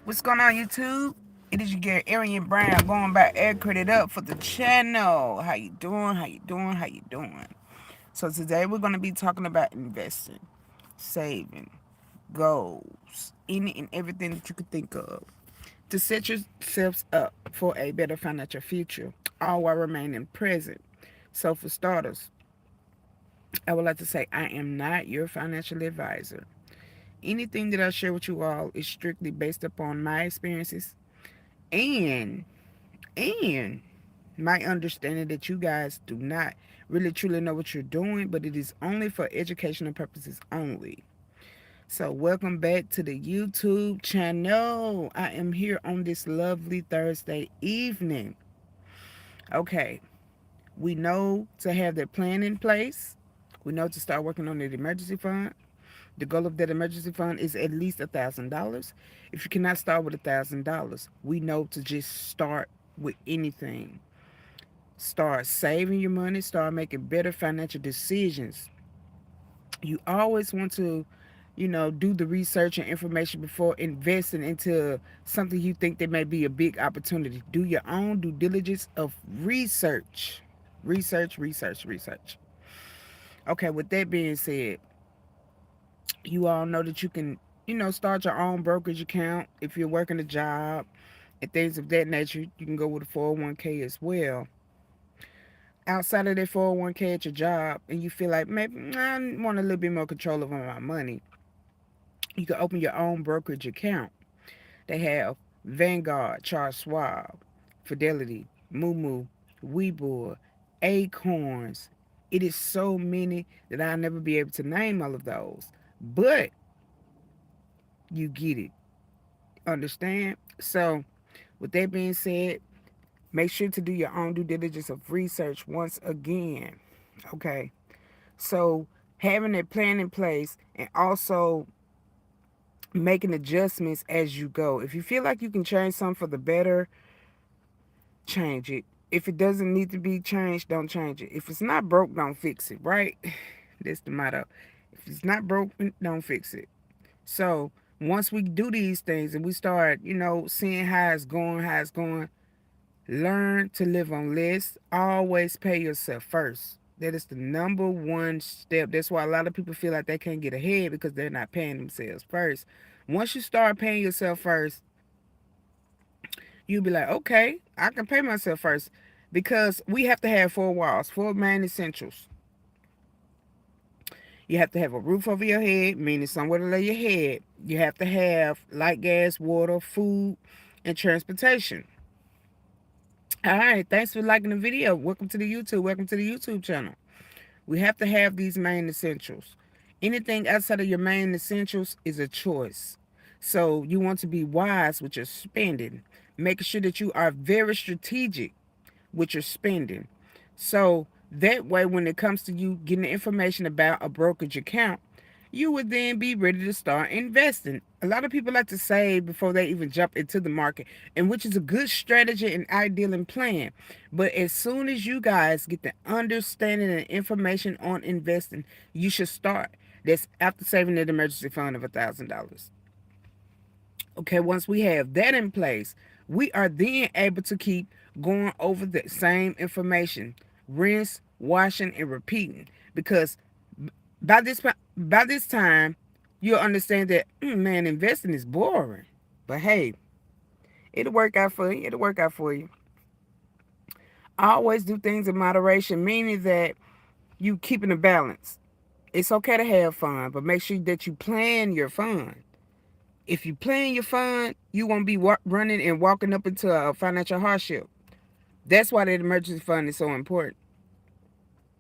What's going on, YouTube? It is your girl Arrian Brown going by air credit up for the channel. How you doing? How you doing? How you doing? So today we're gonna be talking about investing, saving, goals, any and everything that you could think of to set yourselves up for a better financial future, all while remaining present. So for starters, I would like to say I am not your financial advisor. Anything that I share with you all is strictly based upon my experiences and and my understanding that you guys do not really truly know what you're doing, but it is only for educational purposes only. So welcome back to the YouTube channel. I am here on this lovely Thursday evening. Okay, we know to have that plan in place. We know to start working on the emergency fund. The goal of that emergency fund is at least $1,000. If you cannot start with $1,000, we know to just start with anything. Start saving your money, start making better financial decisions. You always want to, do the research and information before investing into something you think that may be a big opportunity. Do your own due diligence of research. Research, research, research. Okay, with that being said, you all know that you can, start your own brokerage account if you're working a job and things of that nature. You can go with a 401k as well. Outside of that 401k at your job, and you feel like maybe I want a little bit more control over my money, you can open your own brokerage account. They have Vanguard, Charles Schwab, Fidelity, Moo, Webull, Acorns. It is so many that I'll never be able to name all of those. But you get it. Understand? So, with that being said, make sure to do your own due diligence of research once again. Okay. So, having a plan in place and also making adjustments as you go. If you feel like you can change something for the better, change it. If it doesn't need to be changed, don't change it. If it's not broke, don't fix it, right? That's the motto. If it's not broken, don't fix it. So, once we do these things and we start, seeing how it's going, learn to live on less. Always pay yourself first. That is the number one step. That's why a lot of people feel like they can't get ahead because they're not paying themselves first. Once you start paying yourself first, you'll be like, okay, I can pay myself first. Because we have to have four walls, four main essentials. You have to have a roof over your head, meaning somewhere to lay your head. You have to have light, gas, water, food, and transportation. All right, thanks for liking the video. Welcome to the YouTube. Welcome to the YouTube channel. We have to have these main essentials. Anything outside of your main essentials is a choice. So you want to be wise with your spending, making sure that you are very strategic with your spending. So that way, when it comes to you getting the information about a brokerage account, you would then be ready to start investing. A lot of people like to save before they even jump into the market, and which is a good strategy and ideal and plan. But as soon as you guys get the understanding and information on investing, you should start. That's after saving that emergency fund of $1,000. Okay, once we have that in place, we are then able to keep going over the same information, rinse, washing, and repeating. Because by this time, you'll understand that man, investing is boring. But hey, it'll work out for you. It'll work out for you. Always do things in moderation, meaning that you keeping a balance. It's okay to have fun, but make sure that you plan your fun. If you plan your fund, you won't be running and walking up into a financial hardship. That's why that emergency fund is so important.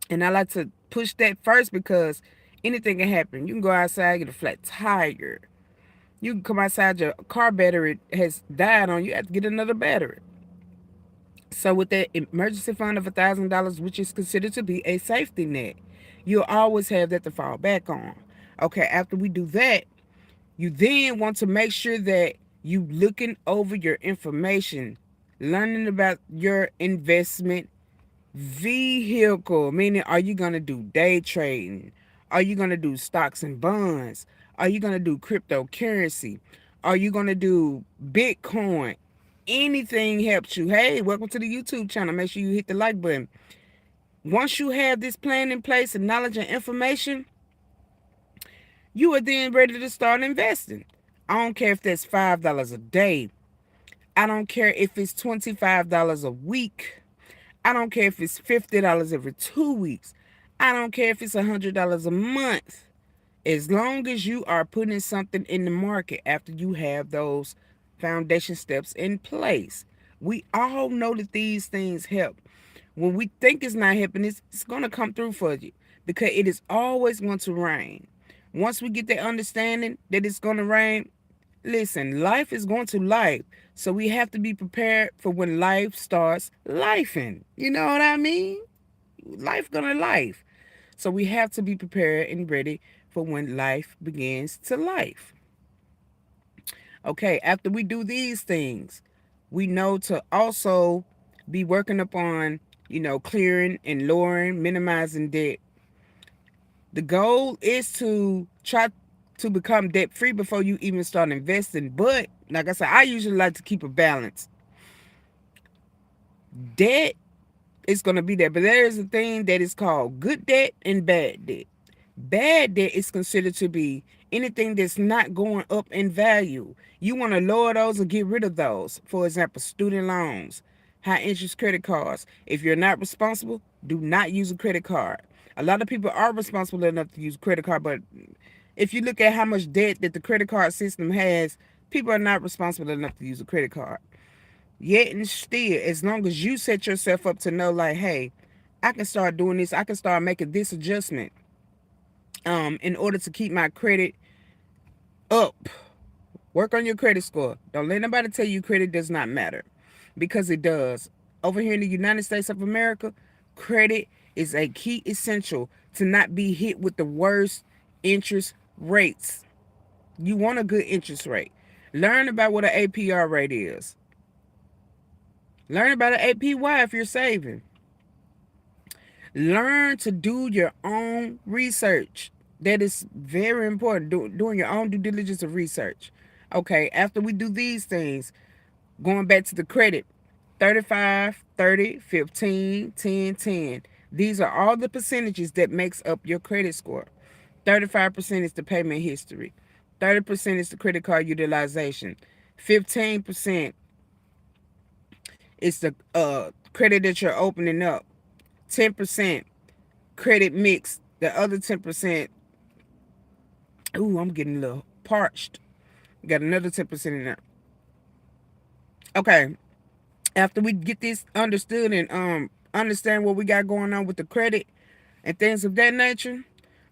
And I like to push that first because anything can happen. You can go outside, get a flat tire. You can come outside, your car battery has died on you, you have to get another battery. So with that emergency fund of $1,000, which is considered to be a safety net, you'll always have that to fall back on. Okay, after we do that, you then want to make sure that you looking over your information, learning about your investment vehicle, meaning are you going to do day trading? Are you going to do stocks and bonds? Are you going to do cryptocurrency? Are you going to do Bitcoin? Anything helps you. Hey, welcome to the YouTube channel. Make sure you hit the like button. Once you have this plan in place and knowledge and information, you are then ready to start investing. I don't care if that's $5 a day. I don't care if it's $25 a week. I don't care if it's $50 every 2 weeks. I don't care if it's $100 a month. As long as you are putting something in the market after you have those foundation steps in place. We all know that these things help. When we think it's not helping, it's going to come through for you because it is always going to rain. Once we get that understanding that it's going to rain, listen, life is going to life. So we have to be prepared for when life starts lifing. You know what I mean? Life gonna life. So we have to be prepared and ready for when life begins to life. Okay, after we do these things, we know to also be working upon, clearing and lowering, minimizing debt. The goal is to try to become debt free before you even start investing. But like I said, I usually like to keep a balance. Debt is going to be there, but there is a thing that is called good debt and bad debt. Bad debt is considered to be anything that's not going up in value. You want to lower those or get rid of those. For example, student loans, high interest credit cards. If you're not responsible, do not use a credit card. A lot of people are responsible enough to use a credit card, but if you look at how much debt that the credit card system has, people are not responsible enough to use a credit card. Yet and still, as long as you set yourself up to know, like, hey, I can start doing this, I can start making this adjustment in order to keep my credit up. Work on your credit score. Don't let nobody tell you credit does not matter, because it does. Over here in the United States of America, credit is a key essential to not be hit with the worst interest rates. You want a good interest rate. Learn about what an APR rate is. Learn about an APY if you're saving. Learn to do your own research. That is very important. Doing your own due diligence of research. Okay, after we do these things, going back to the credit, 35, 30, 15, 10, 10. These are all the percentages that makes up your credit score. 35% is the payment history. 30% is the credit card utilization. 15% is the credit that you're opening up. 10% credit mix. The other 10%, ooh, I'm getting a little parched. Got another 10% in there. Okay. After we get this understood and understand what we got going on with the credit and things of that nature,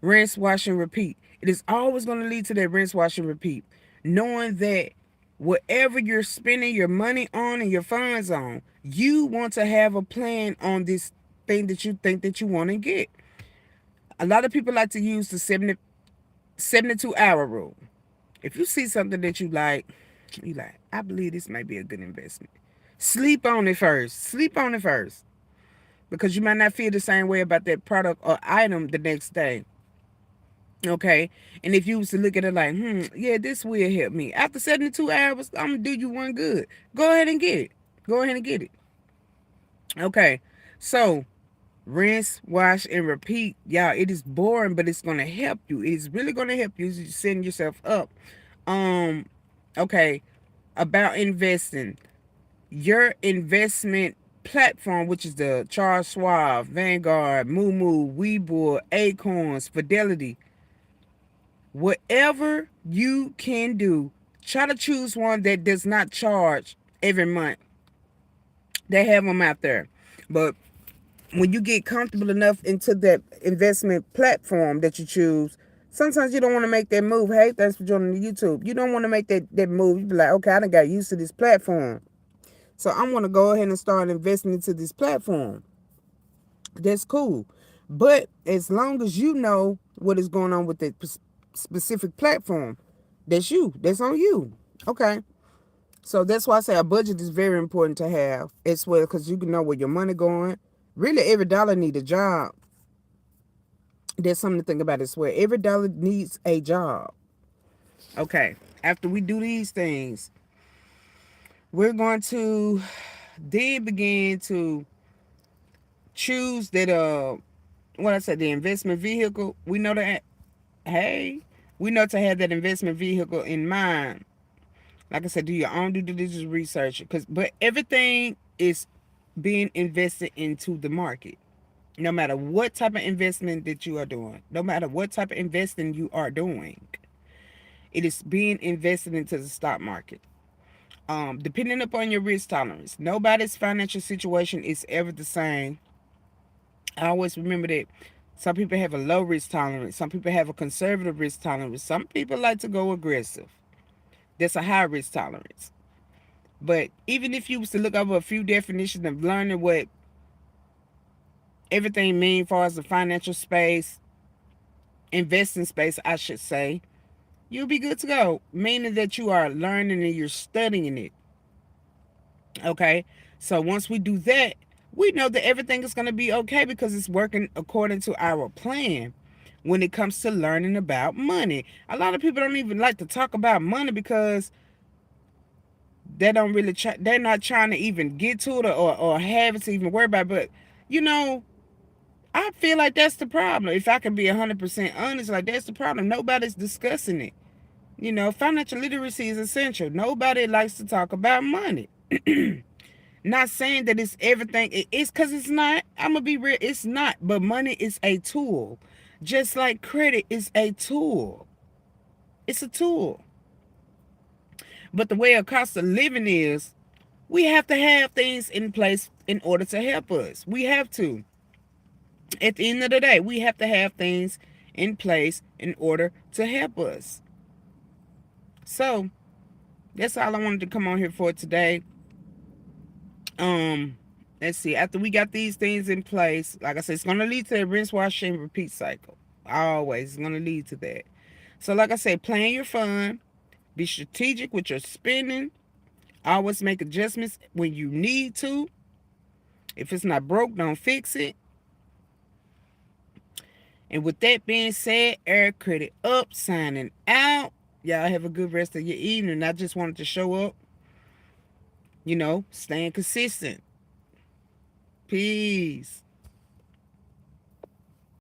rinse, wash, and repeat. It is always going to lead to that rinse, wash, and repeat. Knowing that whatever you're spending your money on and your funds on, you want to have a plan on this thing that you think that you want to get. A lot of people like to use the 72-hour rule. If you see something that you like, I believe this might be a good investment. Sleep on it first. Sleep on it first. Because you might not feel the same way about that product or item the next day. Okay? And if you was to look at it like, yeah, this will help me. After 72 hours, I'm going to do you one good. Go ahead and get it. Go ahead and get it. Okay. So, rinse, wash, and repeat. Y'all, it is boring, but it's going to help you. It is really going to help you setting yourself up. Okay. About investing. Your investment platform, which is the Charles Schwab, Vanguard, Moo, Webull, Acorns, Fidelity, whatever you can do, try to choose one that does not charge every month. They have them out there. But when you get comfortable enough into that investment platform that you choose, sometimes you don't want to make that move. Hey, thanks for joining the YouTube. You don't want to make that move. You be like, okay, I done got used to this platform. So I'm going to go ahead and start investing into this platform. That's cool. But as long as you know what is going on with that specific platform, that's you. That's on you. Okay. So that's why I say a budget is very important to have as well, because you can know where your money going. Really, every dollar need a job. There's something to think about as well. Every dollar needs a job. Okay. After we do these things, we're going to then begin to choose that what I said, the investment vehicle. We know that, hey, we know to have that investment vehicle in mind. Like I said, do your own due diligence research, but everything is being invested into the market. No matter what type of investment that you are doing, no matter what type of investing you are doing, it is being invested into the stock market. Depending upon your risk tolerance, nobody's financial situation is ever the same. I always remember that some people have a low risk tolerance, some people have a conservative risk tolerance, some people like to go aggressive. That's a high risk tolerance. But even if you was to look over a few definitions of learning what everything means as far as the financial space, investing space, I should say, you'll be good to go. Meaning that you are learning and you're studying it. Okay? So once we do that, we know that everything is going to be okay because it's working according to our plan when it comes to learning about money. A lot of people don't even like to talk about money because they don't really they're not trying to even get to it, or have it to even worry about it. But you know, I feel like that's the problem. If I can be 100% honest, like that's the problem. Nobody's discussing it. You know, financial literacy is essential. Nobody likes to talk about money. Not saying that it's everything. It's because it's not. I'm going to be real. It's not. But money is a tool. Just like credit is a tool. It's a tool. But the way a cost of living is, we have to have things in place in order to help us. We have to. At the end of the day, we have to have things in place in order to help us. So that's all I wanted to come on here for today. Um, let's see. After we got these things in place, like I said, it's gonna lead to a rinse, wash, and repeat cycle. Always, it's gonna lead to that. So, like I said, plan your fund. Be strategic with your spending. Always make adjustments when you need to. If it's not broke, don't fix it. And with that being said, Air Credit Up, signing out. Y'all have a good rest of your evening. I just wanted to show up, staying consistent. Peace.